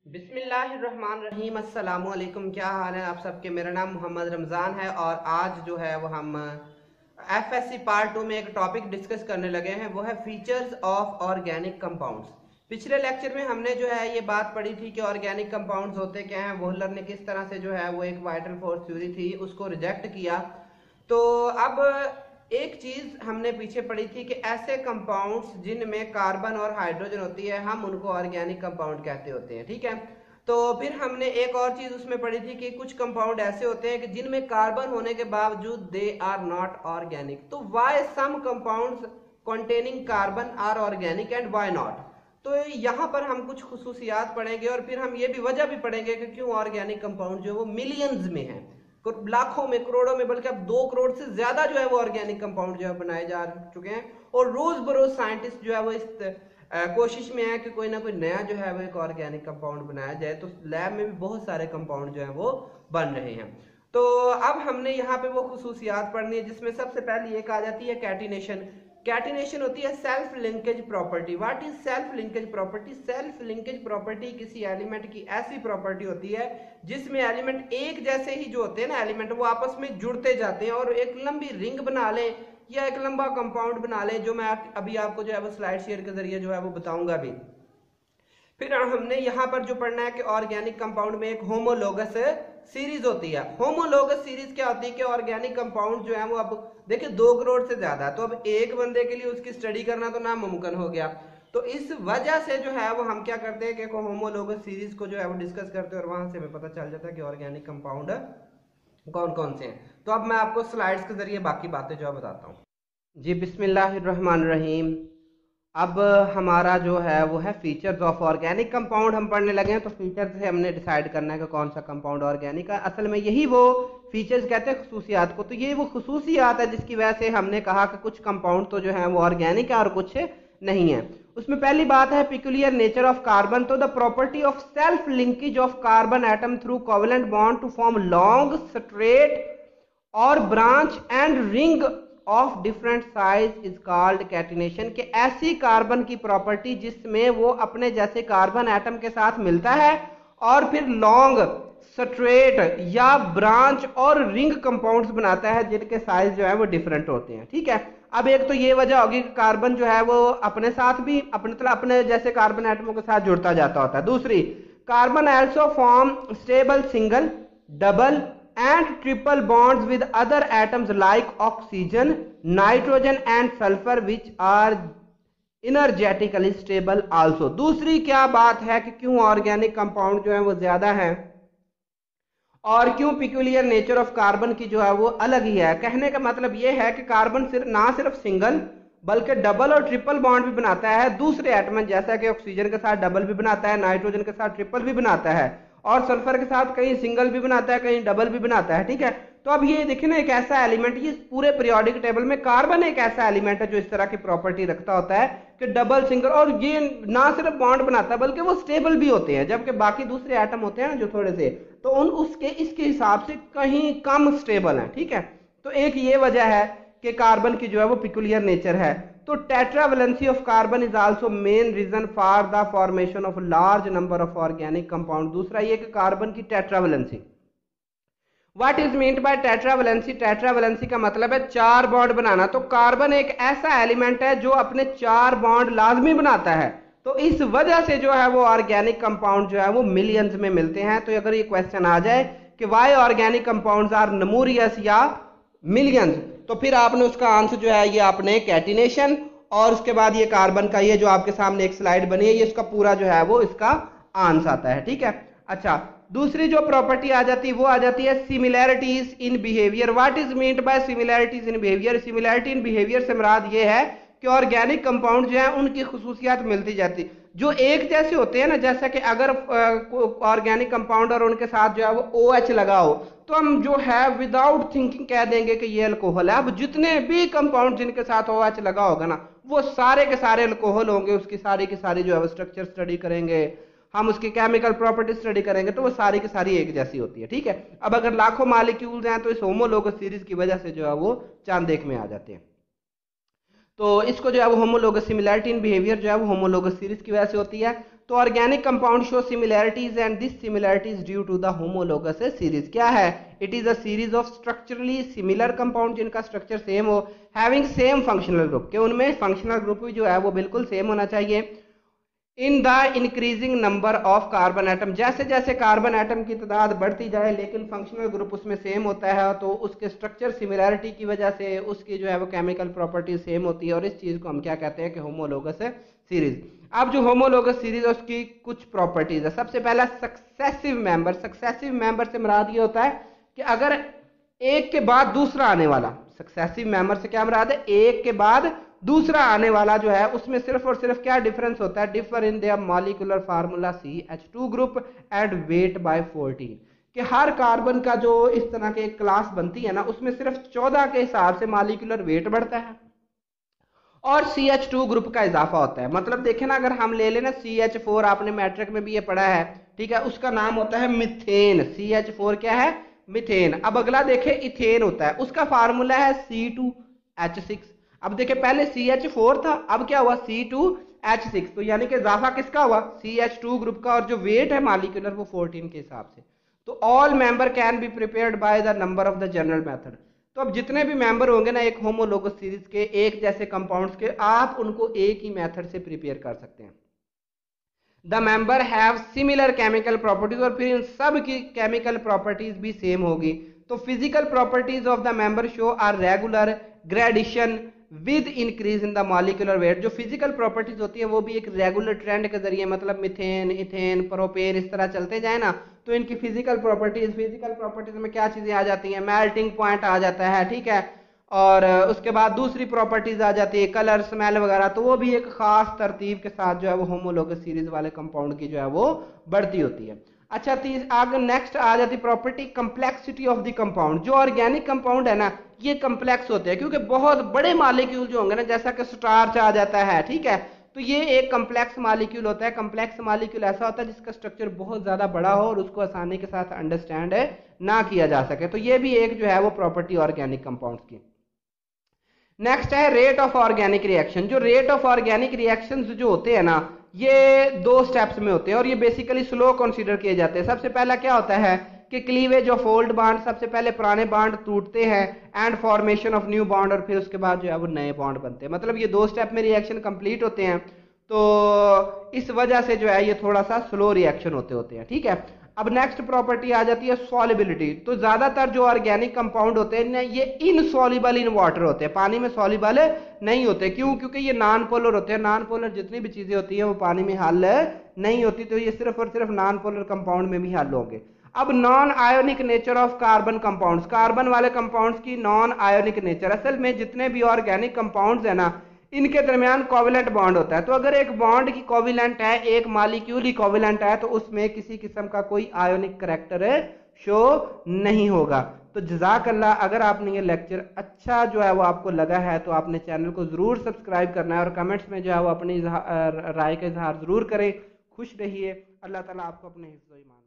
बिस्मिल्लाहिर्रहमानिर्रहीम। अस्सलामुअलैकुम। क्या हाल है आप सबके। मेरा नाम मोहम्मद रमज़ान है और आज जो है वो हम एफएससी पार्ट 2 में एक टॉपिक डिस्कस करने लगे हैं, वो है फीचर्स ऑफ ऑर्गेनिक कंपाउंड्स। पिछले लेक्चर में हमने जो है ये बात पढ़ी थी कि ऑर्गेनिक कंपाउंड्स होते क्या हैं। वोहलर ने किस तरह से जो है वो एक वाइटल फोर्स थ्योरी थी उसको रिजेक्ट किया। तो अब एक चीज हमने पीछे पढ़ी थी कि ऐसे कंपाउंड्स जिनमें कार्बन और हाइड्रोजन होती है हम उनको ऑर्गेनिक कंपाउंड कहते होते हैं। ठीक है। तो फिर हमने एक और चीज उसमें पढ़ी थी कि कुछ कंपाउंड ऐसे होते हैं कि जिनमें कार्बन होने के बावजूद दे आर नॉट ऑर्गेनिक। तो why some compounds containing carbon are organic and why not. तो यहाँ पर हम कुछ खुसूसियात पढ़ेंगे और फिर हम ये भी वजह भी पढ़ेंगे कि क्यों ऑर्गेनिक कंपाउंड जो है वो मिलियंस में है, लाखों में, करोड़ों में, बल्कि अब 2 करोड़ से ज्यादा जो है वो ऑर्गेनिक कंपाउंड जो है बनाए जा चुके हैं। और रोज बरोज साइंटिस्ट जो है वो इस कोशिश में है कि कोई ना कोई नया जो है वो एक ऑर्गेनिक कंपाउंड बनाया जाए। तो लैब में भी बहुत सारे कंपाउंड जो है वो बन रहे हैं। तो अब हमने यहाँ पे वो खुसूसियात पढ़नी है जिसमें सबसे पहले एक आ जाती है कैटिनेशन। कैटिनेशन होती है self linkage property. What is self linkage property? Self linkage property किसी एलिमेंट की ऐसी प्रॉपर्टी होती है जिसमें एलिमेंट एक जैसे ही जो होते हैं ना एलिमेंट, वो आपस में जुड़ते जाते हैं और एक लंबी रिंग बना लें या एक लंबा कंपाउंड बना लें, जो मैं अभी आपको जो है वो स्लाइड शेयर के जरिए जो है वो बताऊंगा भी। फिर हमने यहाँ पर जो पढ़ना है कि ऑर्गेनिक कंपाउंड में एक होमोलोगस सीरीज होती है। होमोलोगस सीरीज क्या होती है कि ऑर्गेनिक कंपाउंड जो है वो, अब देखिए 2 करोड़ से ज्यादा है तो अब एक बंदे के लिए उसकी स्टडी करना तो नामुमकिन हो गया। तो इस वजह से जो है वो हम क्या करते हैं कि होमोलोगस सीरीज को जो है वो डिस्कस करते हैं और वहां से हमें पता चल जाता है कि ऑर्गेनिक कंपाउंड कौन कौन से हैं। तो अब मैं आपको स्लाइड्स के जरिए बाकी बातें जो है बताता हूँ। जी बिस्मिल्लाहिर्रहमानिर्रहीम। अब हमारा जो है वो है फीचर्स ऑफ ऑर्गेनिक कंपाउंड हम पढ़ने लगे हैं। तो फीचर्स से हमने डिसाइड करना है कि कौन सा कंपाउंड ऑर्गेनिक है। असल में यही वो फीचर्स कहते हैं खसूसियात को। तो ये वो खसूसियात है जिसकी वजह से हमने कहा कि कुछ कंपाउंड तो जो है वो ऑर्गेनिक है और कुछ नहीं है। उसमें पहली बात है पिक्यूलियर नेचर ऑफ कार्बन। तो the property of self linkage of carbon atom through covalent bond to form long straight और branch and ring of different size is called catenation. के ऐसी कार्बन की प्रॉपर्टी जिसमें वो अपने जैसे कार्बन एटम के साथ मिलता है और फिर लॉन्ग स्ट्रेट या ब्रांच और रिंग कंपाउंड्स बनाता है जिनके साइज जो है वो डिफरेंट होते हैं। ठीक है। अब एक तो ये वजह होगी कि कार्बन जो है वो अपने साथ भी अपने जैसे कार्बन एटमों के साथ जुड़ता जाता होता है। दूसरी, carbon also form stable single, double and triple bonds with other atoms like oxygen, nitrogen and sulfur which are energetically stable also। दूसरी क्या बात है कि क्यों ऑर्गेनिक कंपाउंड जो है वो ज्यादा है और क्यों पिक्यूलियर नेचर ऑफ कार्बन की जो है वो अलग ही है। कहने का मतलब ये है कि कार्बन ना सिर्फ सिंगल बल्कि डबल और ट्रिपल बॉन्ड भी बनाता है दूसरे एटम, जैसा कि ऑक्सीजन के साथ डबल भी बनाता है, नाइट्रोजन के साथ ट्रिपल भी बनाता है और सल्फर के साथ कहीं सिंगल भी बनाता है कहीं डबल भी बनाता है। ठीक है। तो अब ये देखिए ना, एक ऐसा एलिमेंट, ये पूरे पीरियोडिक टेबल में कार्बन एक ऐसा एलिमेंट है जो इस तरह की प्रॉपर्टी रखता होता है कि डबल सिंगल, और ये ना सिर्फ बॉन्ड बनाता है बल्कि वो स्टेबल भी होते हैं, जबकि बाकी दूसरे एटम होते हैं ना जो थोड़े से, तो उन उसके इसके हिसाब से कहीं कम स्टेबल है। ठीक है। तो एक ये वजह है कि कार्बन की जो है वो पिक्यूलियर नेचर है। तो tetravalency of carbon is also main reason for the formation of large number of organic compound. दूसरा ये कि कार्बन की tetravalency. What is meant by tetravalency? Tetravalency का मतलब है 4 बॉन्ड बनाना। तो कार्बन एक ऐसा एलिमेंट है जो अपने 4 बॉन्ड लाजमी बनाता है। तो इस वजह से जो है वो ऑर्गेनिक कंपाउंड जो है वो मिलियंस में मिलते हैं। तो अगर ये क्वेश्चन आ जाए कि why organic compounds are numerous या मिलियंस, तो फिर आपने उसका आंसर जो है ये आपने कैटिनेशन और उसके बाद ये कार्बन का, ये जो आपके सामने एक स्लाइड बनी है, ये इसका पूरा जो है वो इसका आंसर आता है। ठीक है। अच्छा, दूसरी जो प्रॉपर्टी आ जाती है वो आ जाती है similarities in behaviour. What is meant bye similarities in behaviour? Similarity in behaviour से मुराद ये है कि ऑर्गेनिक कंपाउंड जो है उनकी खुसूसियात मिलती जाती, जो एक जैसे होते हैं ना, जैसा कि अगर ऑर्गेनिक कंपाउंड और उनके साथ जो है वो OH लगा हो तो हम जो है विदाउट थिंकिंग कह देंगे कि ये अल्कोहल है। अब जितने भी कंपाउंड जिनके साथ OH लगा होगा ना वो सारे के सारे अल्कोहल होंगे। उसकी सारी की सारी जो है वो स्ट्रक्चर स्टडी करेंगे, हम उसकी केमिकल प्रॉपर्टी स्टडी करेंगे तो वो सारी की सारी एक जैसी होती है। ठीक है। अब अगर लाखों मॉलिक्यूल्स हैं तो इस होमोलोगस सीरीज की वजह से जो है वो चांद एक में आ जाते हैं। तो इसको जो है वो होमोलोगस सिमिलैरिटी इन बिहेवियर जो है वो होमोलोगस सीरीज की वजह से होती है। तो organic compound show similarities and this similarities due to the homologous series. क्या है? It is a series of structurally similar compound जिनका स्ट्रक्चर सेम हो, हैविंग सेम फंक्शनल ग्रुप, के उनमें फंक्शनल ग्रुप भी जो है वो बिल्कुल सेम होना चाहिए। In the increasing number of carbon atom, जैसे जैसे कार्बन एटम की तादाद बढ़ती जाए लेकिन फंक्शनल ग्रुप उसमें सेम होता है, तो उसके स्ट्रक्चर सिमिलैरिटी की वजह से उसकी जो है वो केमिकल प्रॉपर्टीज सेम होती है, और इस चीज़ को हम क्या कहते हैं कि होमोलोगस सीरीज। अब जो होमोलोगस सीरीज है उसकी कुछ प्रॉपर्टीज है। सबसे पहला सक्सेसिव मेंबर। सक्सेसिव मेंबर से मुराद ये होता है कि अगर एक के बाद दूसरा आने वाला, सक्सेसिव मेंबर से क्या मुराद है? एक के बाद दूसरा आने वाला जो है उसमें सिर्फ और सिर्फ क्या डिफरेंस होता है? Differ in their molecular formula CH2 group and weight by 14, कि हर कार्बन का जो इस तरह के क्लास बनती है ना उसमें सिर्फ 14 के हिसाब से मॉलिक्यूलर वेट बढ़ता है और CH2 ग्रुप का इजाफा होता है। मतलब देखें ना, अगर हम ले लेना CH4, आपने मैट्रिक में भी ये पढ़ा है, ठीक है, उसका नाम होता है मिथेन। CH4 क्या है? मिथेन। अब अगला देखें इथेन होता है, उसका फार्मूला है C2H6। अब देखें पहले CH4 था, अब क्या हुआ? C2H6। तो यानी कि इजाफा किसका हुआ? CH2 ग्रुप का, और जो वेट है मॉलिक्यूलर वो 14 के हिसाब से। तो all member can be prepared by the number of the general method. तो अब जितने भी मेंबर होंगे ना एक होमोलोगस सीरीज के, एक जैसे कंपाउंड्स के, आप उनको एक ही मेथड से प्रिपेयर कर सकते हैं। The member have similar chemical properties, और फिर इन सब की केमिकल प्रॉपर्टीज भी सेम होगी। तो physical properties of the member show are regular gradation with increase in the molecular weight. जो फिजिकल प्रॉपर्टीज होती है वो भी एक रेगुलर ट्रेंड के जरिए, मतलब मिथेन, इथेन, प्रोपेन, इस तरह चलते जाए ना, तो इनकी फिजिकल प्रॉपर्टीज में क्या चीजें आ जाती हैं? मेल्टिंग पॉइंट आ जाता है, ठीक है, और उसके बाद दूसरी प्रॉपर्टीज आ जाती है कलर, स्मेल वगैरह, तो वो भी एक खास तरतीब के साथ जो है वो होमोलोगस सीरीज वाले कंपाउंड की जो है वो बढ़ती होती है। अच्छा, आगे नेक्स्ट आ जाती property complexity of the compound. जो ऑर्गेनिक कंपाउंड है ना ये कम्प्लेक्स होते हैं, क्योंकि बहुत बड़े मॉलिक्यूल जो होंगे ना, जैसा कि स्टार्च आ जाता है, ठीक है, तो ये एक कम्प्लेक्स मॉलिक्यूल होता है। कम्प्लेक्स मॉलिक्यूल ऐसा होता है जिसका स्ट्रक्चर बहुत ज्यादा बड़ा हो और उसको आसानी के साथ अंडरस्टैंड ना किया जा सके। तो ये भी एक जो है वो प्रॉपर्टी ऑर्गेनिक कंपाउंड्स की। नेक्स्ट है रेट ऑफ ऑर्गेनिक रिएक्शन। जो रेट ऑफ ऑर्गेनिक रिएक्शंस जो होते हैं ना ये 2 स्टेप्स में होते हैं और ये बेसिकली स्लो कंसीडर किए जाते हैं। सबसे पहला क्या होता है कि क्लीवेज ऑफ ओल्ड बॉन्ड, सबसे पहले पुराने बॉन्ड टूटते हैं, and formation of new bond, और फिर उसके बाद जो है वो नए बॉन्ड बनते हैं। मतलब ये 2 स्टेप में रिएक्शन कंप्लीट होते हैं, तो इस वजह से जो है ये थोड़ा सा स्लो रिएक्शन होते हैं, ठीक है। अब नेक्स्ट प्रॉपर्टी आ जाती है सॉल्युबिलिटी। तो ज्यादातर जो ऑर्गेनिक कंपाउंड होते हैं ना ये इनसॉल्युबल इन वाटर होते हैं, पानी में सॉल्युबल नहीं होते। क्यों? क्योंकि ये नॉन पोलर होते हैं। नॉन पोलर जितनी भी चीजें होती है वो पानी में हल नहीं होती, तो ये सिर्फ और सिर्फ नॉन पोलर कंपाउंड में भी हल होंगे। अब non ionic nature of carbon compounds, carbon वाले कंपाउंड्स की नॉन आयोनिक नेचर। असल में जितने भी ऑर्गेनिक कंपाउंड्स है ना इनके दरमियान कोवेलेंट बॉन्ड होता है। तो अगर एक बॉन्ड की कोवेलेंट है, एक मॉलिक्यूल ही कोवेलेंट है, तो उसमें किसी किस्म का कोई आयोनिक करैक्टर शो नहीं होगा। तो जज़ाकल्लाह, अगर आपने ये लेक्चर अच्छा जो है वो आपको लगा है तो आपने चैनल को ज़रूर सब्सक्राइब करना है और कमेंट्स में जो है वो अपनी राय का इजहार ज़रूर करें। खुश रहिए। अल्लाह ताला आपको अपने हिफ्ज़-ओ-ईमान